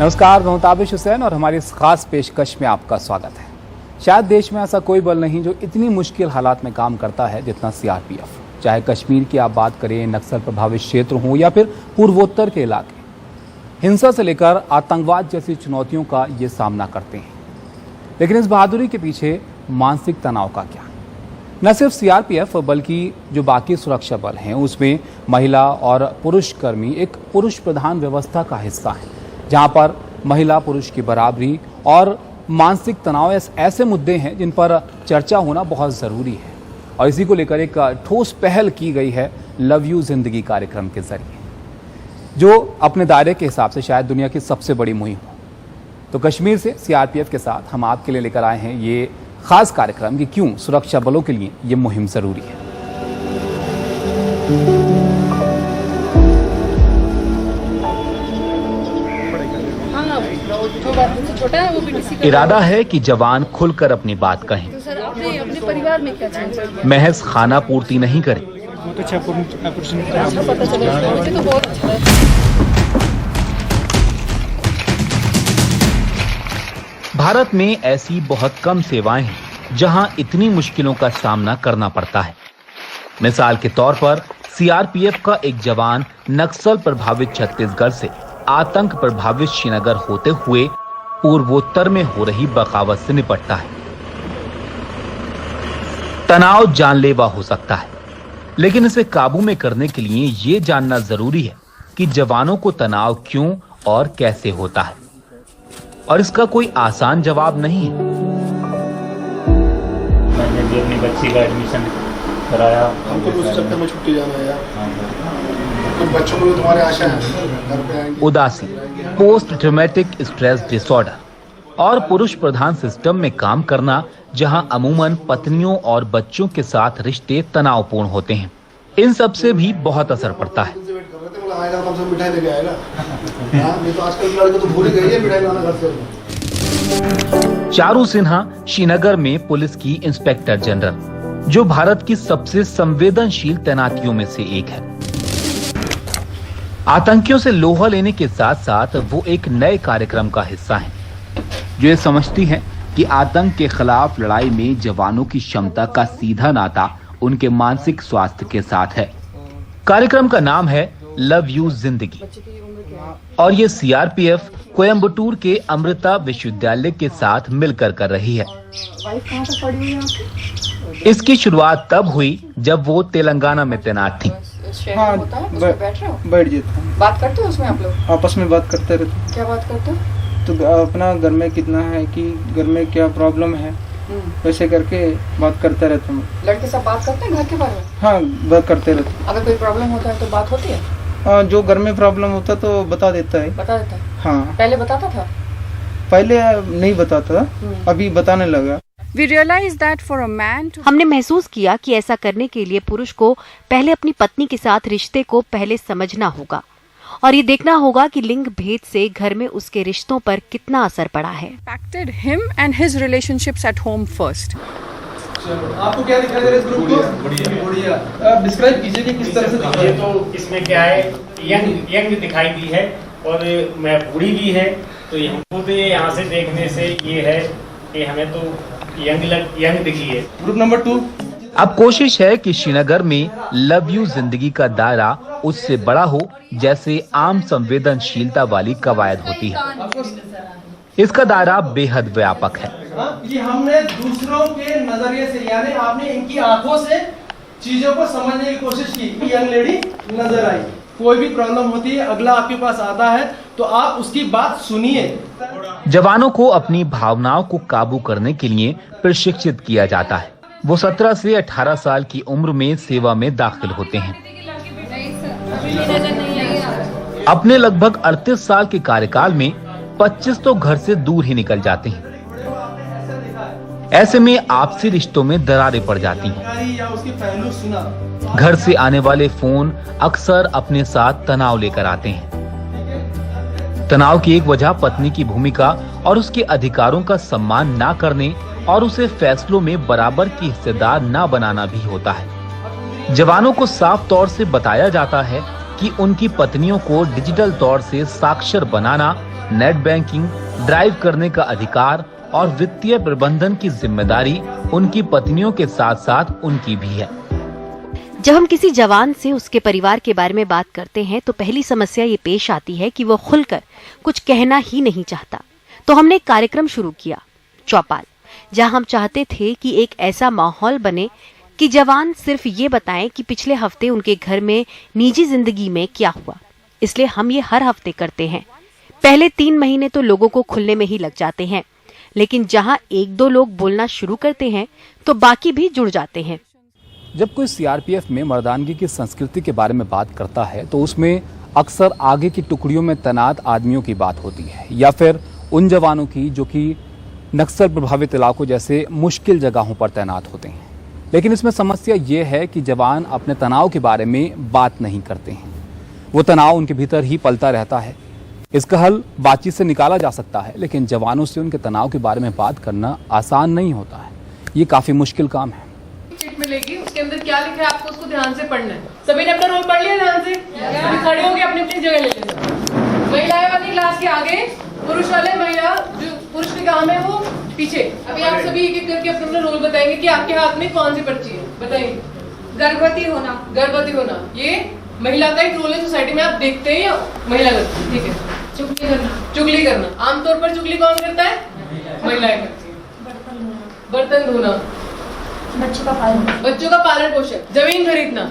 नमस्कार, मैं ताबिश हुसैन और हमारी इस खास पेशकश में आपका स्वागत है। शायद देश में ऐसा कोई बल नहीं जो इतनी मुश्किल हालात में काम करता है जितना सीआरपीएफ। चाहे कश्मीर की आप बात करें, नक्सल प्रभावित क्षेत्र हों या फिर पूर्वोत्तर के इलाके, हिंसा से लेकर आतंकवाद जैसी चुनौतियों का ये सामना करते हैं। लेकिन इस बहादुरी के पीछे मानसिक तनाव का क्या? न सिर्फ सीआरपीएफ बल्कि जो बाकी सुरक्षा बल हैं उसमें महिला और पुरुष कर्मी एक पुरुष प्रधान व्यवस्था का हिस्सा हैं, जहां पर महिला पुरुष की बराबरी और मानसिक तनाव ऐसे मुद्दे हैं जिन पर चर्चा होना बहुत ज़रूरी है। और इसी को लेकर एक ठोस पहल की गई है लव यू जिंदगी कार्यक्रम के जरिए, जो अपने दायरे के हिसाब से शायद दुनिया की सबसे बड़ी मुहिम हो। तो कश्मीर से सीआरपीएफ के साथ हम आपके लिए लेकर आए हैं ये खास कार्यक्रम कि क्यों सुरक्षा बलों के लिए ये मुहिम जरूरी है। इरादा है कि जवान खुलकर अपनी बात कहें, तो सर अपने परिवार में क्या चेंज है? महज खाना पूर्ति नहीं करें, भारत में ऐसी बहुत कम सेवाएं हैं जहां इतनी मुश्किलों का सामना करना पड़ता है। मिसाल के तौर पर सीआरपीएफ का एक जवान नक्सल प्रभावित छत्तीसगढ़ से आतंक प्रभावित श्रीनगर होते हुए पूर्वोत्तर में हो रही बगावत से निपटता है। तनाव जानलेवा हो सकता है, लेकिन इसे काबू में करने के लिए ये जानना जरूरी है कि जवानों को तनाव क्यों और कैसे होता है, और इसका कोई आसान जवाब नहीं है। मैंने भी अपनी बच्ची का एडमिशन कराया। हमको उस चक्कर में छुट्टी जाना है यार। तो बच्चों को भी तुम्हारे आशा है। उदासी, पोस्ट ट्रॉमेटिक स्ट्रेस डिसऑर्डर और पुरुष प्रधान सिस्टम में काम करना, जहां अमूमन पत्नियों और बच्चों के साथ रिश्ते तनावपूर्ण होते हैं, इन सब से भी बहुत असर पड़ता है। चारू सिन्हा श्रीनगर में पुलिस की इंस्पेक्टर जनरल, जो भारत की सबसे संवेदनशील तैनातियों में से एक है। आतंकियों से लोहा लेने के साथ साथ वो एक नए कार्यक्रम का हिस्सा है, जो ये समझती है कि आतंक के खिलाफ लड़ाई में जवानों की क्षमता का सीधा नाता उनके मानसिक स्वास्थ्य के साथ है। कार्यक्रम का नाम है लव यू जिंदगी, और ये सीआरपीएफ कोयम्बटूर के अमृता विश्वविद्यालय के साथ मिलकर कर रही है। इसकी शुरुआत तब हुई जब वो तेलंगाना में तैनात थी। हाँ, बैठ जाते हैं। बात करते हो उसमें आप लोग? आपस में बात करते रहते। क्या बात करते हो? तो अपना घर में कितना है कि घर में क्या प्रॉब्लम है, वैसे करके बात करते रहते हैं। लड़के सब बात करते हैं घर के बारे में? हाँ, बात करते रहते। अगर कोई प्रॉब्लम होता है तो बात होती है? हाँ, जो घर में प्रॉब्लम होता तो बता देता है। बता देता है? हाँ, पहले बताता था? पहले नहीं बताता था, अभी बताने लगा। हमने महसूस किया कि ऐसा करने के लिए पुरुष को पहले अपनी पत्नी के साथ रिश्ते को पहले समझना होगा और ये देखना होगा कि लिंग भेद से घर में उसके रिश्तों पर कितना असर पड़ा है। आपको क्या दिखाई दे रहा है इस ग्रुप को? बढ़िया। डिस्क्राइब कीजिए कि किस तरह से दिखाई। ये तो इसमें क्या है, यंग दिखाई दी है और मैं बूढ़ी भी है, तो हमको तो ये यहाँ से देखने से ये है कि हमें तो यंग दिखी है। Group number 2। अब कोशिश है कि श्रीनगर में लव यू जिंदगी का दायरा उससे बड़ा हो जैसे आम संवेदनशीलता वाली कवायद होती है। इसका दायरा बेहद व्यापक है। ये हमने दूसरों के नजरिए से, यानी आपने इनकी आंखों से चीजों को समझने की कोशिश की। यंग लेडी नजर आई, कोई भी प्रॉब्लम होती है, अगला आपके पास आता है तो आप उसकी बात सुनिए। जवानों को अपनी भावनाओं को काबू करने के लिए प्रशिक्षित किया जाता है। वो 17 से 18 साल की उम्र में सेवा में दाखिल होते हैं। अपने लगभग 38 साल के कार्यकाल में 25 तो घर से दूर ही निकल जाते हैं। ऐसे में आपसी रिश्तों में दरारें पड़ जाती हैं। घर से आने वाले फोन अक्सर अपने साथ तनाव लेकर आते हैं। तनाव की एक वजह पत्नी की भूमिका और उसके अधिकारों का सम्मान ना करने और उसे फैसलों में बराबर की हिस्सेदार ना बनाना भी होता है। जवानों को साफ तौर से बताया जाता है कि उनकी पत्नियों को डिजिटल तौर से साक्षर बनाना नेट बैंकिंग, ड्राइव करने का अधिकार और वित्तीय प्रबंधन की जिम्मेदारी उनकी पत्नियों के साथ साथ उनकी भी है। जब हम किसी जवान से उसके परिवार के बारे में बात करते हैं तो पहली समस्या ये पेश आती है कि वो खुलकर कुछ कहना ही नहीं चाहता। तो हमने एक कार्यक्रम शुरू किया, चौपाल, जहां हम चाहते थे कि एक ऐसा माहौल बने कि जवान सिर्फ ये बताएं कि पिछले हफ्ते उनके घर में निजी जिंदगी में क्या हुआ। इसलिए हम ये हर हफ्ते करते हैं। पहले 3 महीने तो लोगों को खुलने में ही लग जाते हैं, लेकिन जहां 1-2 लोग बोलना शुरू करते हैं तो बाकी भी जुड़ जाते हैं। जब कोई सीआरपीएफ में मर्दानगी की संस्कृति के बारे में बात करता है तो उसमें अक्सर आगे की टुकड़ियों में तैनात आदमियों की बात होती है या फिर उन जवानों की जो कि नक्सल प्रभावित इलाकों जैसे मुश्किल जगहों पर तैनात होते हैं। लेकिन इसमें समस्या ये है कि जवान अपने तनाव के बारे में बात नहीं करते हैं। वो तनाव उनके भीतर ही पलता रहता है। इसका हल बातचीत से निकाला जा सकता है, लेकिन जवानों से उनके तनाव के बारे में बात करना आसान नहीं होता है। ये काफी मुश्किल काम है। चिट मिलेगी, उसके अंदर क्या लिखा है आपको उसको ध्यान से पढ़ना है। सभी ने अपना रोल पढ़ लिया ध्यान से? अभी खड़े होके अपनी अपनी जगह ले लेना। महिलाएं वाली क्लास के आगे, पुरुष वाले महिला जो पुरुष के काम है वो पीछे। अभी आप सभी एक एक करके अपना अपना रोल बताएंगे कि आपके हाथ में कौन सी पर्ची है, बताइए। गर्भवती होना। गर्भवती होना ये महिला का एक रोल है सोसाइटी में, आप देखते हैं या महिला करती है? ठीक है। चुगली करना। चुगली करना आमतौर पर चुगली कौन करता है? महिलाएं करती है। बर्तन धोना। बच्चों का पालन पोषण। जमीन खरीदना।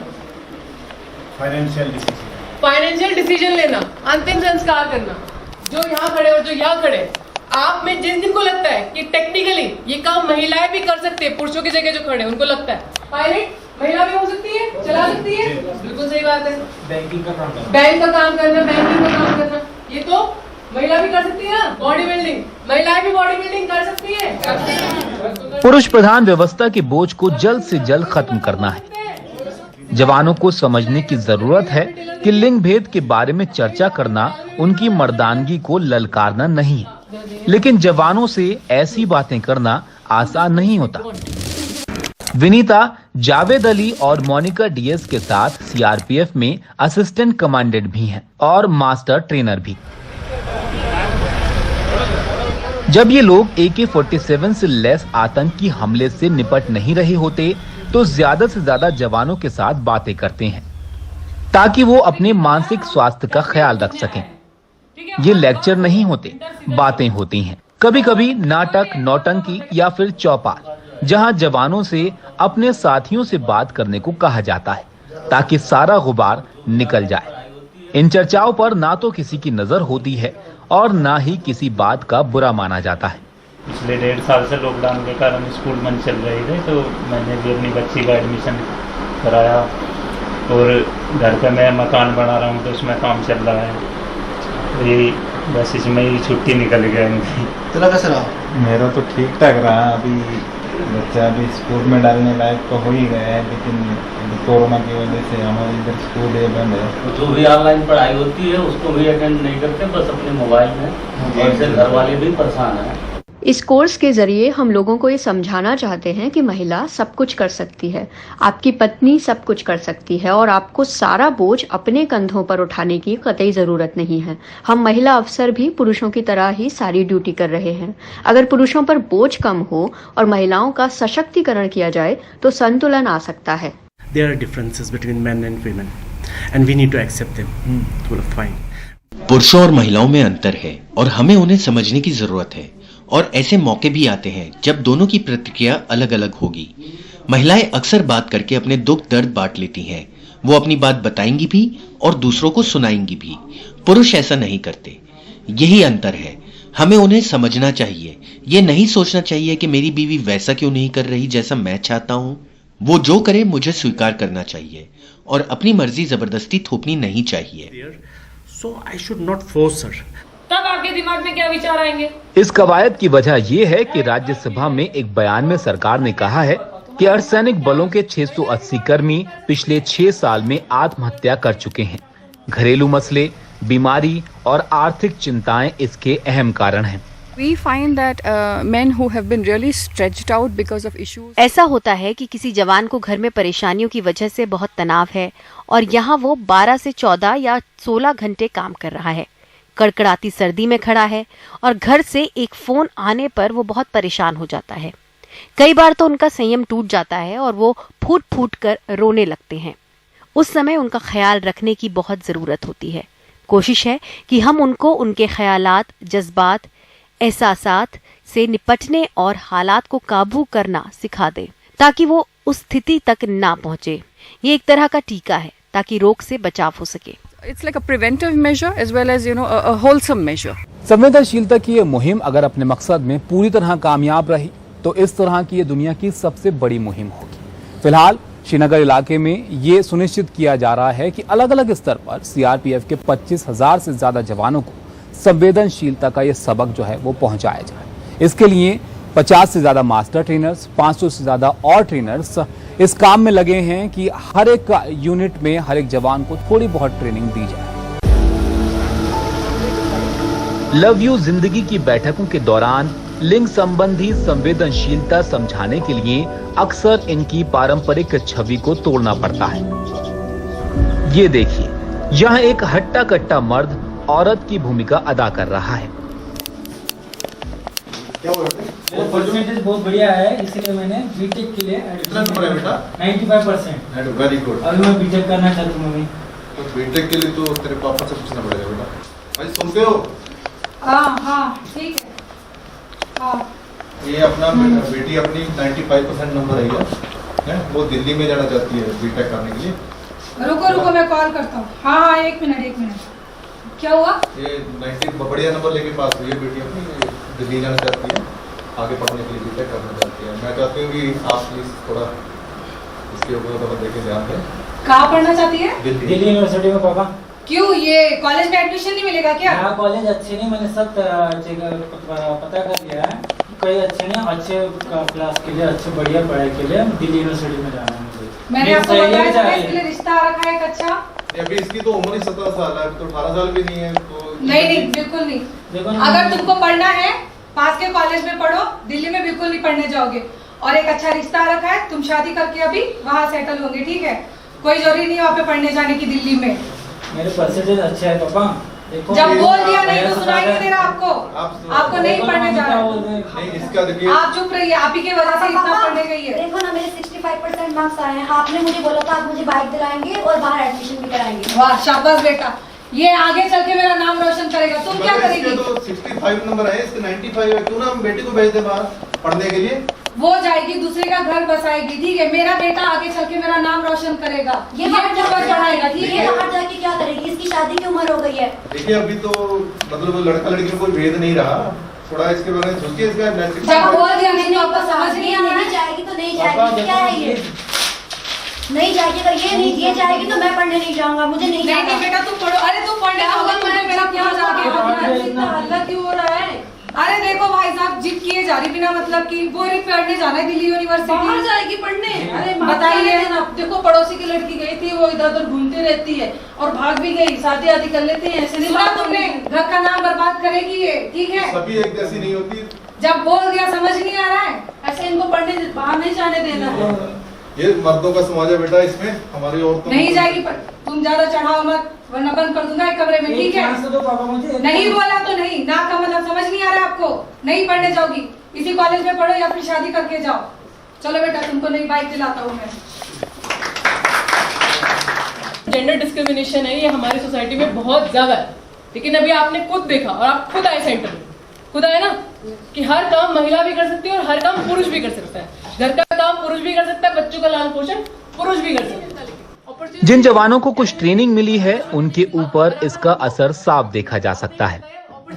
फाइनेंशियल डिसीजन लेना। अंतिम संस्कार करना। जो यहाँ खड़े और जो यहाँ खड़े, आप में जिनको लगता है कि टेक्निकली ये काम महिलाएं भी कर सकते हैं, पुरुषों की जगह जो खड़े उनको लगता है पायलट महिला भी हो सकती है, चला सकती है, बिल्कुल सही बात है। बैंक का काम करना, बैंकिंग का काम करना, ये तो महिला भी कर सकती है ना। बॉडी बिल्डिंग, महिलाएं भी बॉडी बिल्डिंग कर सकती है। पुरुष प्रधान व्यवस्था के बोझ को जल्द से जल्द खत्म करना है। जवानों को समझने की जरूरत है कि लिंग भेद के बारे में चर्चा करना उनकी मर्दानगी को ललकारना नहीं, लेकिन जवानों से ऐसी बातें करना आसान नहीं होता। विनीता जावेद अली और मोनिका डीएस के साथ सीआरपीएफ में असिस्टेंट कमांडेंट भी हैं और मास्टर ट्रेनर भी। जब ये लोग AK-47 से लैस आतंकी हमले से निपट नहीं रहे होते तो ज्यादा से ज्यादा जवानों के साथ बातें करते हैं ताकि वो अपने मानसिक स्वास्थ्य का ख्याल रख सकें। ये लेक्चर नहीं होते, बातें होती हैं। कभी कभी नाटक, नौटंकी या फिर चौपाल, जहां जवानों से अपने साथियों से बात करने को कहा जाता है ताकि सारा गुबार निकल जाए। इन चर्चाओं पर ना तो किसी की नजर होती है और ना ही किसी बात का बुरा माना जाता है। पिछले 1.5 साल से लॉकडाउन के कारण स्कूल बंद चल रहे थे, तो मैंने भी अपनी बच्ची का एडमिशन कराया और घर पे मैं मकान बना रहा हूँ तो उसमें काम चल रहा है। ये बस इसमें ही छुट्टी निकल गया इनकी। चला कैसा रहा? मेरा तो ठीक ठाक रहा। अभी बच्चा अभी स्कूल में डालने लायक तो हो ही गया है, लेकिन कोरोना की वजह से हमारे इधर स्कूल ये बंद है। जो भी ऑनलाइन पढ़ाई होती है उसको भी अटेंड नहीं करते, बस अपने मोबाइल में, और इससे घर वाले भी परेशान हैं। इस कोर्स के जरिए हम लोगों को ये समझाना चाहते हैं कि महिला सब कुछ कर सकती है, आपकी पत्नी सब कुछ कर सकती है और आपको सारा बोझ अपने कंधों पर उठाने की कतई ज़रूरत नहीं है। हम महिला अफसर भी पुरुषों की तरह ही सारी ड्यूटी कर रहे हैं। अगर पुरुषों पर बोझ कम हो और महिलाओं का सशक्तिकरण किया जाए तो संतुलन आ सकता है। There are differences between men and women and we need to accept them. Fine. पुरुषों और महिलाओं में अंतर है और हमें उन्हें समझने की जरूरत है, और ऐसे मौके भी आते हैं जब दोनों की प्रतिक्रिया अलग अलग होगी। महिलाएं अक्सर बात करके अपने दुख दर्द बांट लेती हैं। वो अपनी बात बताएंगी भी और दूसरों को सुनाएंगी भी। पुरुष ऐसा नहीं करते। यही अंतर है। हमें उन्हें समझना चाहिए। ये नहीं सोचना चाहिए कि मेरी बीवी वैसा क्यों नहीं कर रही जैसा मैं चाहता हूं। वो जो करे मुझे स्वीकार करना चाहिए और अपनी मर्जी जबरदस्ती थोपनी नहीं चाहिए। So I should not force her. तब आपके दिमाग में क्या विचार आएंगे? इस कवायद की वजह यह है कि राज्यसभा में एक बयान में सरकार ने कहा है कि अर्धसैनिक बलों के 680 कर्मी पिछले 6 साल में आत्महत्या कर चुके हैं। घरेलू मसले, बीमारी और आर्थिक चिंताएं इसके अहम कारण हैं। We find that men who have been really stretched out because of issues. ऐसा होता है कि किसी जवान को घर में परेशानियों की वजह से बहुत तनाव है और यहाँ वो 12 से 14 या 16 घंटे काम कर रहा है। कड़कड़ाती सर्दी में खड़ा है और घर से एक फोन आने पर वो बहुत परेशान हो जाता है। कई बार तो उनका संयम टूट जाता है और वो फूट फूट कर रोने लगते हैं। उस समय उनका ख्याल रखने की बहुत जरूरत होती है। कोशिश है कि हम उनको उनके ख्यालात, जज्बात, एहसासात से निपटने और हालात को काबू करना सिखा दें ताकि वो उस स्थिति तक ना पहुंचे। ये एक तरह का टीका है ताकि रोग से बचाव हो सके। It's like a preventive measure as well as a wholesome measure. संवेदनशीलता की ये मुहिम अगर अपने मकसद में पूरी तरह कामयाब रही तो इस तरह की ये दुनिया की सबसे बड़ी मुहिम होगी। फिलहाल श्रीनगर इलाके में ये सुनिश्चित किया जा रहा है कि अलग अलग स्तर पर सीआरपीएफ के 25,000 से ज्यादा जवानों को संवेदनशीलता का ये सबक जो है वो पहुंचाया जाए। इसके लिए 50 से ज्यादा मास्टर ट्रेनर्स, 500 से ज्यादा और ट्रेनर्स इस काम में लगे हैं कि हर एक यूनिट में हर एक जवान को थोड़ी बहुत ट्रेनिंग दी जाए। लव यू जिंदगी की बैठकों के दौरान लिंग संबंधी संवेदनशीलता समझाने के लिए अक्सर इनकी पारंपरिक छवि को तोड़ना पड़ता है। ये देखिए, यहाँ एक हट्टा कट्टा मर्द औरत की भूमिका अदा कर रहा है। परसेंटेज बहुत बढ़िया है, इसलिए मैंने बीटेक के लिए कितना नंबर है बेटा? 95%। Very good. अभी मैं बीटेक करना चाहती हूँ। तो बीटेक के लिए तो तेरे पापा से पूछना पड़ेगा बेटा। भाई सुनते हो? हाँ ठीक है। हाँ। ये अपना बेटी अपनी 95% नंबर आई है, वो दिल्ली में जाना चाहती है बीटेक करने के लिए। रुको मैं कॉल करता हूँ। हाँ एक मिनट। क्या हुआ? ये 90 बढ़िया नंबर लेके पास हुई है बेटी अपनी, दिल्ली जाना चाहती है, आगे पढ़ने के लिए बीटेक करना चाहती है। मैं चाहती हूँ कि आप प्लीज थोड़ा इसके ऊपर थोड़ा देखे ध्यान दें। कहाँ पढ़ना चाहती है? दिल्ली यूनिवर्सिटी में। पापा क्यों, ये कॉलेज में एडमिशन नहीं मिलेगा क्या? यहाँ कॉलेज अच्छे नहीं, मैंने सब पता कर लिया है, कई अच्छे नहीं, अच्छे क्लास के लिए, अच्छे बढ़िया पढ़ाई के लिए दिल्ली यूनिवर्सिटी में जाना है मुझे। मैंने आपको बताया इसके लिए रिश्ता आ रखा है एक अच्छा। अभी इसकी तो उम्र ही 17 साल है, तो 18 साल भी नहीं है। तो नहीं बिल्कुल नहीं। अगर तुमको पढ़ना है पास के कॉलेज में पढ़ो, दिल्ली में बिल्कुल नहीं पढ़ने जाओगे। और एक अच्छा रिश्ता आ रखा है, तुम शादी करके अभी वहाँ सेटल होंगे, ठीक है? कोई जरूरी नहीं वहाँ पे पढ़ने जाने की दिल्ली में। मेरे परसेंटेज अच्छे है पापा। जब बोल दिया नहीं तो सुनाई नहीं दे रहा आपको नहीं पढ़ने जाना। नहीं इसका देखिए, आप चुप रहिए, आप ही के वजह से इतना पढ़ने गई है। देखो ना, मेरे 65% मार्क्स आए हैं। आपने मुझे बोला था आप मुझे बाइक दिलाएंगे और बाहर एडमिशन भी कराएंगे। वाह शाबाश बेटा, ये आगे चल के मेरा नाम रोशन करेगा। तुम क्या करेगी? तो 65 नंबर है, इसके 95 है। क्यों ना हम बेटी को भेज दे बाहर पढ़ने के लिए? वो जाएगी दूसरे का घर बसाएगी, ठीक है? मेरा बेटा आगे चल के मेरा नाम रोशन करेगा, ये बाहर पढ़ाएगा, ठीक है? बाहर जाके क्या करेगी? इसकी शादी की उम्र हो गई है। देखिए अभी तो मतलब लड़का लड़की में कोई भेद नहीं रहा, थोड़ा इसके बारे में सोचिए। इसका जब बोल दिया नहीं तो आपको समझ नहीं आ रहा है। जाएगी तो नहीं जाएगी, क्या है ये? नहीं जाएगी, अगर ये नहीं ये जाएगी तो मैं पढ़ने नहीं जाऊंगा, मुझे नहीं जाना। नहीं बेटा तुम पढ़ो। अरे तुम पढ़ने होगा, मेरा क्या हल्ला क्यों हो रहा है? अरे देखो भाई साहब, जिद किए जा रही बिना मतलब की। वो पढ़ने जाना है दिल्ली यूनिवर्सिटी। बाहर जाएगी पढ़ने? अरे बताइए ना, देखो पड़ोसी की लड़की गई थी, वो इधर उधर घूमती रहती है और भाग भी गई, शादी आदि कर लेते हैं। ऐसे नहीं सुना तुमने? घर का नाम बर्बाद करेगी ये, ठीक है? सभी एक जैसी नहीं होती। जब बोल दिया समझ नहीं आ रहा है। ऐसे इनको पढ़ने बाहर नहीं जाने देना है। ये मर्दों का समाज है बेटा, इसमें हमारी औरतों नहीं जाएगी। तुम ज्यादा चढ़ाओ मत, वरना बंद कर दूंगा एक कमरे में, ठीक है? नहीं बोला तो नहीं, ना का मतलब समझ नहीं आ रहा आपको? नहीं पढ़ने जाओगी, इसी कॉलेज में पढ़ो या फिर शादी करके जाओ। चलो बेटा, तुमको नई बाइक दिलाता हूँ मैं। जेंडर डिस्क्रिमिनेशन है ये हमारी सोसाइटी में बहुत ज्यादा है, लेकिन अभी आपने खुद देखा और आप खुद आए सेंटर में, खुद आए ना, कि हर काम महिला भी कर सकती है और हर काम पुरुष भी कर सकता है। घर का काम पुरुष भी कर सकता है, बच्चों का लालन पोषण पुरुष भी कर सकता है। जिन जवानों को कुछ ट्रेनिंग मिली है उनके ऊपर इसका असर साफ देखा जा सकता है।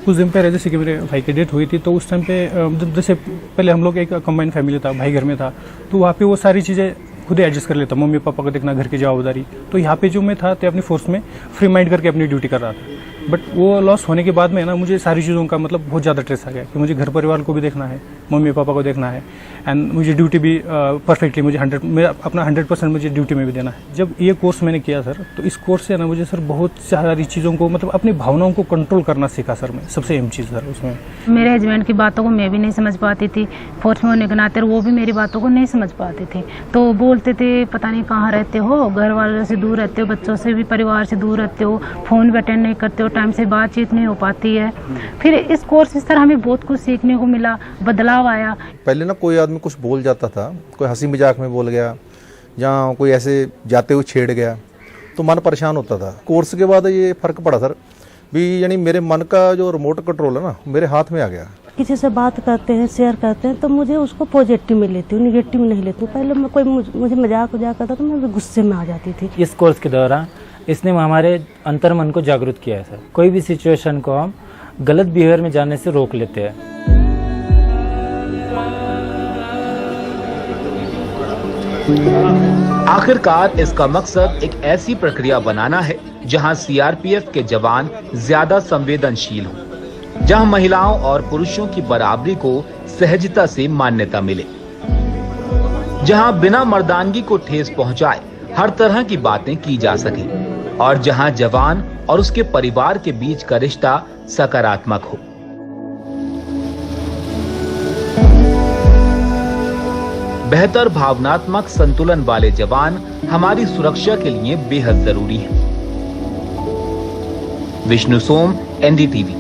कुछ दिन पहले जैसे कि मेरे भाई की डेथ हुई थी, तो उस टाइम पे जैसे पहले हम लोग एक कंबाइंड फैमिली था, भाई घर में था, तो वहाँ पे वो सारी चीज़ें खुद एडजस्ट कर लेता, मम्मी पापा को देखना, घर की जवाबदारी। तो यहाँ पे जो मैं था तो अपनी फोर्स में फ्री माइंड करके अपनी ड्यूटी कर रहा था। बट वो लॉस होने के बाद में ना मुझे सारी चीज़ों का मतलब बहुत ज़्यादा स्ट्रेस आ गया कि मुझे घर परिवार को भी देखना है, मम्मी पापा को देखना है, एंड मुझे ड्यूटी भी परफेक्टली मुझे अपना 100% मुझे ड्यूटी में भी देना है। जब ये कोर्स मैंने किया सर, तो इस कोर्स से ना मुझे सर बहुत सारी चीज़ों को मतलब अपनी भावनाओं को कंट्रोल करना सीखा सर मैं, सबसे अहम चीज़ सर उसमें। मेरे हस्बैंड की बातों को मैं भी नहीं समझ पाती थी, फोर्स में होने के नाते वो भी मेरी बातों को नहीं समझ पाते थे। तो बोल बोलते थे पता नहीं कहाँ रहते हो, घर वालों से दूर रहते हो, बच्चों से भी, परिवार से दूर रहते हो, फ़ोन भी अटेंड नहीं करते हो, टाइम से बातचीत नहीं हो पाती है। फिर इस कोर्स इस तरह हमें बहुत कुछ सीखने को मिला, बदलाव आया। पहले ना कोई आदमी कुछ बोल जाता था, कोई हंसी मजाक में बोल गया, जहाँ कोई ऐसे जाते हुए छेड़ गया तो मन परेशान होता था। कोर्स के बाद ये फ़र्क पड़ा सर भी, यानी मेरे मन का जो रिमोट कंट्रोल है ना मेरे हाथ में आ गया। किसी से बात करते हैं, शेयर करते हैं तो मुझे उसको पॉजिटिव में लेती हूँ, निगेटिव में नहीं लेती हूँ। पहले मैं कोई मुझे मजाक करता तो मैं गुस्से में आ जाती थी। इस कोर्स के दौरान इसने हमारे अंतर्मन को जागरूक किया है सर। कोई भी सिचुएशन को हम गलत बिहेवियर में जाने से रोक लेते हैं। आखिरकार इसका मकसद एक ऐसी प्रक्रिया बनाना है जहां सीआरपीएफ के जवान ज्यादा संवेदनशील हों, जहां महिलाओं और पुरुषों की बराबरी को सहजता से मान्यता मिले, जहां बिना मर्दानगी को ठेस पहुंचाए हर तरह की बातें की जा सके और जहां जवान और उसके परिवार के बीच का रिश्ता सकारात्मक हो। बेहतर भावनात्मक संतुलन वाले जवान हमारी सुरक्षा के लिए बेहद जरूरी हैं। विष्णु सोम, एनडीटीवी।